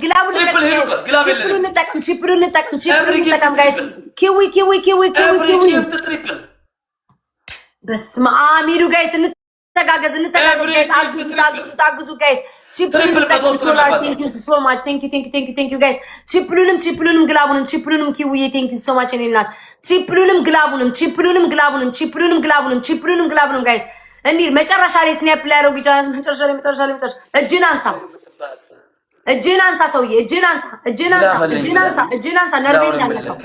ግላቡን እንጠቀም ጋይስ። ኪዊ በስመ አብ ሂዱ ጋይስ፣ እንተጋገዝ ጋይስ። ታግዙ ጋይስ። ትሪፕሉንም ግላቡንም ኪዊዬ ቴንክ ዩ ሶ ማች እናት። ትሪፕሉንም ግላቡንም ጋይስ። እንዲህ መጨረሻ ላይ ስናፕ ላይ ያለው ቢጫ መጨረሻ ላይ እጅን አንሳ ሰውዬ፣ እጅን አንሳ ነርቤኛ ነካ።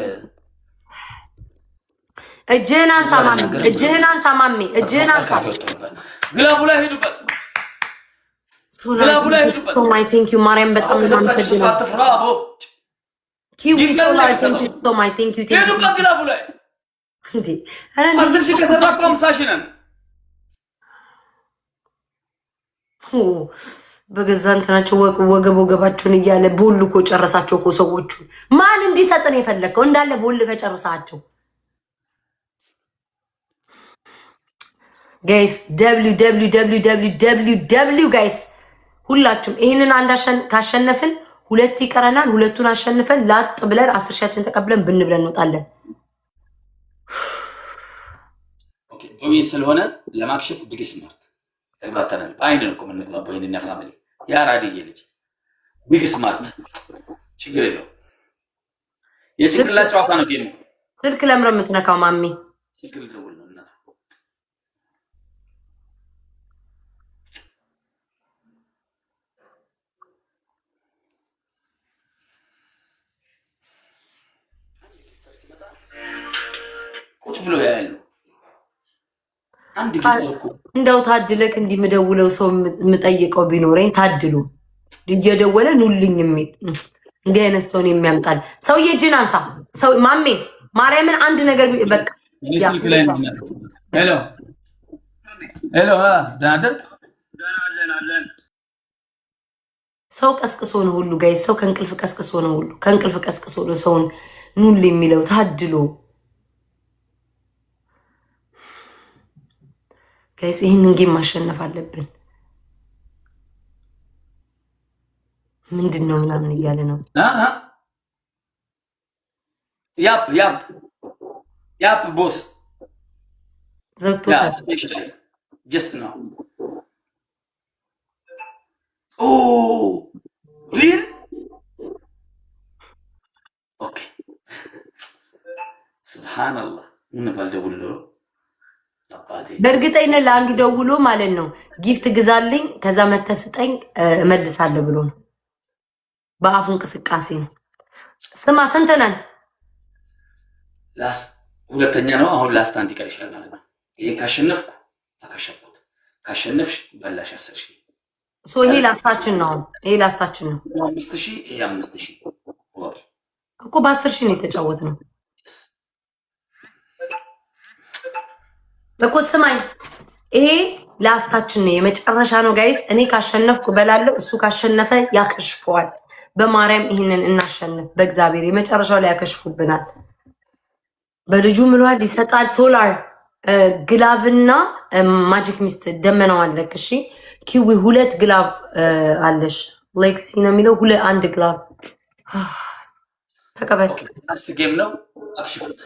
እጅህን አንሳ ማሜ፣ እጅህን አንሳ። ግላቡ ላይ ሄዱበት። ሶማይ ቴንክ ዩ ማርያም፣ በጣም ነው ኪዊ ሶማይ ቴንክ ዩ ሄዱበት። ግላቡ ላይ እንዴ 10 ሺህ ከሰራ እኮ 50 ሺህ ነን። በገዛ እንትናቸው ወገባቸውን እያለ ቦል እኮ ጨረሳቸው እኮ ሰዎቹ። ማን እንዲሰጥን የፈለግከው እንዳለ ቦል ከጨረሳቸው ጋይስ። www ጋይስ፣ ሁላችሁም ይህንን አንድ ካሸነፍን 2 ይቀረናል። 2ቱን አሸንፈን ላጥ ብለን 10 ሺያችን ተቀብለን ብለን እንወጣለን። ኦኬ ኦቪን ስለሆነ ለማክሸፍ ቢግ ስማርት ተግባብተናል። በአይን ነው እኮ የምንግባባው። ይሄንና ፋሚሊ ያራዲዬ ልጅ ቢግ ስማርት ችግር የለው። የጭንቅላት ጨዋታ ነው ጌሙ። ስልክ ለምሮ የምትነካው ማሚ? ስልክ ልደውል ነው እናት። ቁጭ ብሎ ያያሉ። አንድ ጊዜ እኮ እንደው ታድለክ እንዲምደውለው ሰው የምጠይቀው ቢኖረኝ ታድሉ እየደወለ ኑልኝ የሚል እንዲህ አይነት ሰውን የሚያምጣል ሰውዬ። እጅን አንሳ ሰው ማሜ፣ ማርያምን አንድ ነገር በቃ ስልክ ላይ ነው። ሄሎ ዳናደር ሰው ቀስቅሶ ነው ሁሉ ጋይስ። ሰው ከእንቅልፍ ቀስቅሶ ነው ሁሉ ከእንቅልፍ ቀስቅሶ ነው ሰውን ኑል የሚለው። ታድሎ ጋይስ፣ ይህንን ጌም ማሸነፍ አለብን። ምንድን ነው ምናምን እያለ ነው። ያፕ ቦስ ዘግቶታል። ጀስት ነው ሪል ኦኬ። ስብሓንላህ ምን ባልደውል በእርግጠኝነት ለአንዱ ደውሎ ማለት ነው ጊፍት ግዛልኝ ከዛ መተስጠኝ እመልሳለሁ ብሎ ነው። በአፉ እንቅስቃሴ ነው። ስማ ስንት ነን? ሁለተኛ ነው አሁን። ላስት አንድ ይቀርሻል ማለት ነው። ይሄን ካሸነፍኩ አከሸፍኩት፣ ካሸነፍሽ በላሽ 10 ሺህ። ይሄ ላስታችን ነው። ይሄ ላስታችን ነው። 5000 ይሄ 5000 እኮ በ10 ሺህ ነው የተጫወትነው እኮ። ስማኝ ይሄ ላስታችን ነው፣ የመጨረሻ ነው ጋይስ። እኔ ካሸነፍኩ በላለሁ፣ እሱ ካሸነፈ ያከሽፈዋል። በማርያም ይህንን እናሸንፍ። በእግዚአብሔር የመጨረሻው ላይ ያከሽፉብናል። በልጁ ምሏል ይሰጣል። ሶላር ግላቭና ማጂክ ሚስት ደመናው አለክ። እሺ ኪዊ 2 ግላቭ አለሽ። ሌክሲ ነው የሚለው 1 ግላቭ ተቀበል። አስት ጌም ነው። አክሽፉት።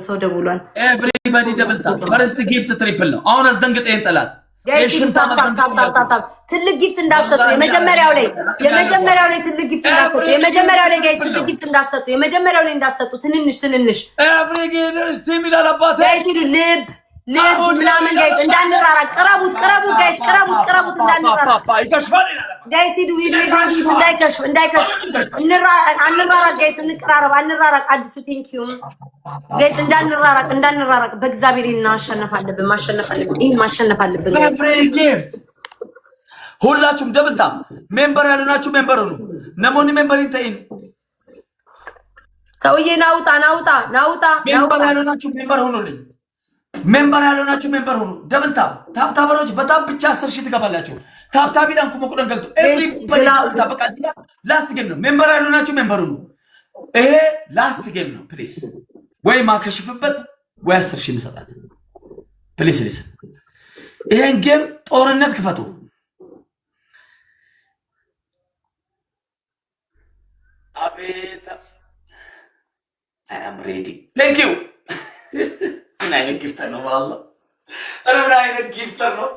ሰው ደውሏል። ኤቭሪባዲ ደብል ታፕ። ፈርስት ጊፍት ትሪፕል ነው። አሁን አስደንግጠኝ ጠላት። ትልቅ ጊፍት እንዳሰጡ የመጀመሪያው ላይ ትልቅ ጊፍት እንዳሰጡ የመጀመሪያው ላይ ጋይስ ትልቅ ጊፍት እንዳሰጡ የመጀመሪያው ላይ እንዳሰጡ ትንንሽ ኤቭሪጌነር ስቲም ይላል አባቴ ጋይስ ሂዱ ልብ ምናምን ጋይስ እንዳንራራቅ ቅረቡት ጋይስ ቅረቡት እንዳንራራቅ ጋይስ ሂዱ እንዳይከሽፍ አንራራቅ ጋይስ እንቀራረብ አንራራቅ አዲሱ ቴንኪዩ ጋይስ እንዳንራራቅ በእግዚአብሔር ማሸነፍ አለብን ይሄን ማሸነፍ አለብን ሁላችሁም ደብል ታፕ ሜምበር ያሉናችሁ ሜምበር ሁኑ ነሞኒ ሜምበር ይተይን ሰውዬ ናውጣ ሜምበር ያሉናችሁ ሜምበር ሁኑልኝ ሜምበር ያሉናችሁ ሜምበር ሁኑ ደብል ታፕ ታበሮች በጣም ብቻ 10 ሺህ ትገባላችሁ ታፕ ቢዳንኩ መቁደን ገልጡ ኤቭሪባዲ ታፕ በቃ ላስት ጌም ነው ሜምበር ያሉናችሁ ሜምበር ሁኑ ይሄ ላስት ጌም ነው ፕሊዝ ወይ ማከሽፍበት ወይ 10 ሺህ መስጣት ፕሊዝ ሊስን ይሄን ጌም ጦርነት ክፈቱ። አቤት አም ሬዲ ቴንክ ዩ። ምን አይነት ጊፍተር ነው ማለት ምን አይነት ጊፍተር ነው?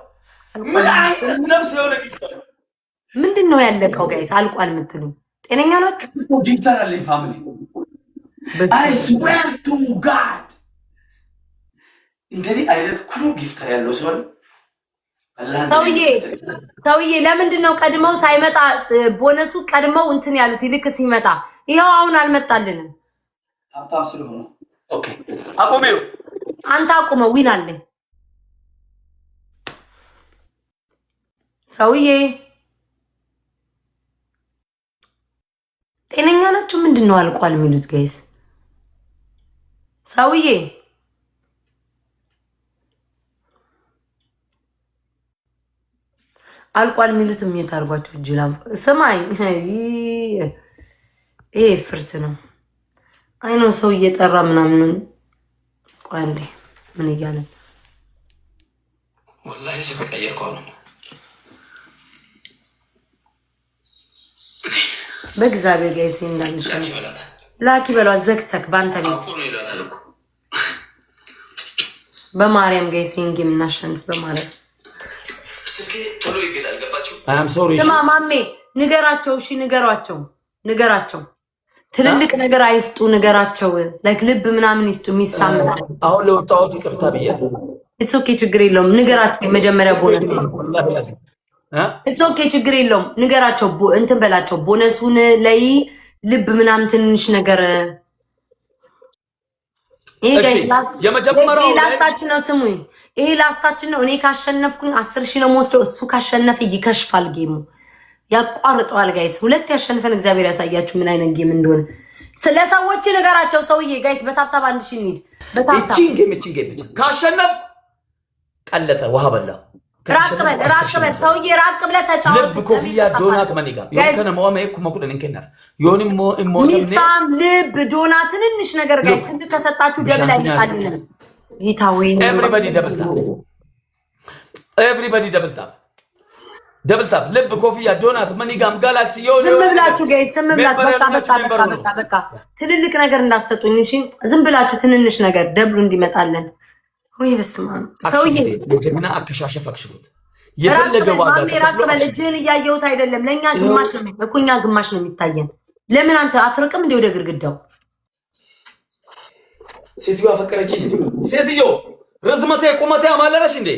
ምን አይነት ነፍስ የሆነ ጊፍተር ነው? ምንድን ነው ያለቀው? ጋይስ አልቋል የምትሉኝ ጤነኛ ናችሁ? ጊፍተር አለኝ ፋሚሊ አይ ስዌር ቱ ጋድ እንደዚህ አይነት ኩሉ ጊፍተር ያለው ሰው ሰውዬ ለምንድን ነው ቀድመው ሳይመጣ ቦነሱ ቀድመው እንትን ያሉት? ይልክ ሲመጣ ይኸው አሁን አልመጣልንም። ሀብታም ስለሆነ ኦኬ አቁሜው አንተ አቁመው ዊን አለኝ ሰውዬ። ጤነኛ ናችሁ? ምንድን ነው አልቋል የሚሉት ጋይስ? ሰውዬ አልቋል የሚሉት የሚት አድርጓቸው እጅላም ስማኝ፣ ይሄ ፍርት ነው። አይኖ ሰው እየጠራ ምናምን ቆይ አንዴ ምን እያለን ወላሂ ሲቀየር ነው። በእግዚአብሔር ጋይስ እንዳንሽ ላኪ በሏት ዘግተክ በአንተ ቤት በማርያም ጋይስ እንጌ ምናሸንፍ በማለት ቶሎ ይገላል። ገባችሁ? አም ሶሪ ማማሜ ንገራቸው። እሺ ንገራቸው። ትልልቅ ነገር አይስጡ፣ ንገራቸው። ላይክ ልብ ምናምን ይስጡ የሚሳምና አሁን ለወጣሁት ይቅርታ ብያለሁ። ኢትስ ኦኬ ችግር የለውም ንገራቸው። መጀመሪያ ቦነስ ኢትስ ኦኬ ችግር የለውም ንገራቸው። እንትን በላቸው ቦነሱን ላይ ልብ ምናምን ትንሽ ነገር ይሄ የመጀመሪያው ላስታችን ነው። ስሙኝ ይሄ ላስታችን ነው። እኔ ካሸነፍኩኝ 10,000 ነው የምወስደው። እሱ ካሸነፈ ይከሽፋል፣ ጌሙ ያቋርጠዋል። ጋይስ ሁለት ያሸንፈን እግዚአብሔር ያሳያችሁ ምን አይነት ጌም እንደሆነ። ስለሰዎች ነገራቸው። ሰውዬ ጋይስ በታብታብ 1000 እንሂድ። በታብታብ እቺን ጌም ካሸነፍኩ ቀለጠ ውሃ በላ። ራቅ በል ሰውዬ ራቅ ብለህ ተጫወት። ልብ ኮፍያ ዶናት ማኒጋ የከነ ሞአመ ኩመኩደን እንከናፍ ዮኒ ሚሳም ልብ ዶናት ትንሽ ነገር ጋይስ እንድ ከሰጣችሁ ደብል አይመጣልንም። ጌታዊ ኤቭሪባዲ ደብል ታፕ ልብ ኮፍያ ዶናት ማኒጋም ጋላክሲ ዮኒ ዝም ብላችሁ ጋይስ ዝም ብላችሁ በቃ ትልልቅ ነገር እንዳትሰጡኝ እሺ። ዝም ብላችሁ ትንንሽ ነገር ደብሉ እንዲመጣለን። ወይ በስመ አብ ሰውዬ ለጀግና አከሻሸፍ አክሽፉት የፈለገ ዋጋ ተቀበለ። እጅህን እያየሁት አይደለም። ለኛ ግማሽ ነው እኮኛ ግማሽ ነው የሚታየን። ለምን አንተ አትርቅም እንዴ ወደ ግድግዳው? ሴትዮ አፈቀረችኝ እንዴ? ሴትዮ ርዝመቴ ቁመቴ አማለረሽ እንዴ?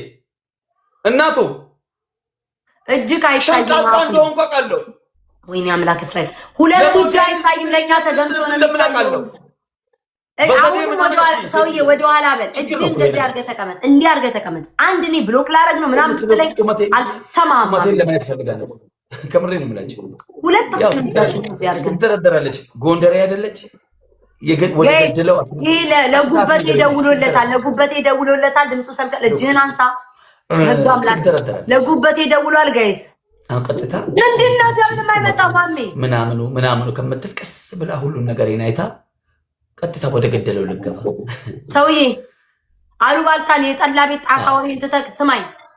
እናቱ እጅግ አይታይም። ሻንጣ እንደሆንኩ አውቃለሁ። ወይኔ አምላክ እስራኤል ሁለቱ እጅ አይታይም። ለኛ ተገምሶ ነው የሚታየው። ሰውዬ ወደኋላ በል። እጅህን እንደዚህ አድርገህ ተቀመጥ። እንዲህ አድርገህ ተቀመጥ። አንድ እኔ ብሎክ ላደርግ ነው ምናምን ትለኝ አልሰማም። ማቴን ለማየት ፈልጋለሁ። ከምሬ ነው የምላቸው። ሁለታችን እንደዚህ አድርገህ ትደረደራለች። ጎንደሬ አይደለች? ወደ ገድለው ይሄ ለጉበቴ ደውሎለታል። ድምፁ ሰምቻ። እጅህን አንሳ። ህግ አምላክ ለጉበቴ ደውሏል። ጋይስ ቀጥታ ምንድን ነው ደብል የማይመጣ ማሜ ምናምኑ ከምትል ቀስ ብላ ሁሉን ነገር አይታ ቀጥታ ወደ ገደለው ልገባ። ሰውዬ አሉባልታን የጠላ ቤት ጣሳውን ትተክ ስማኝ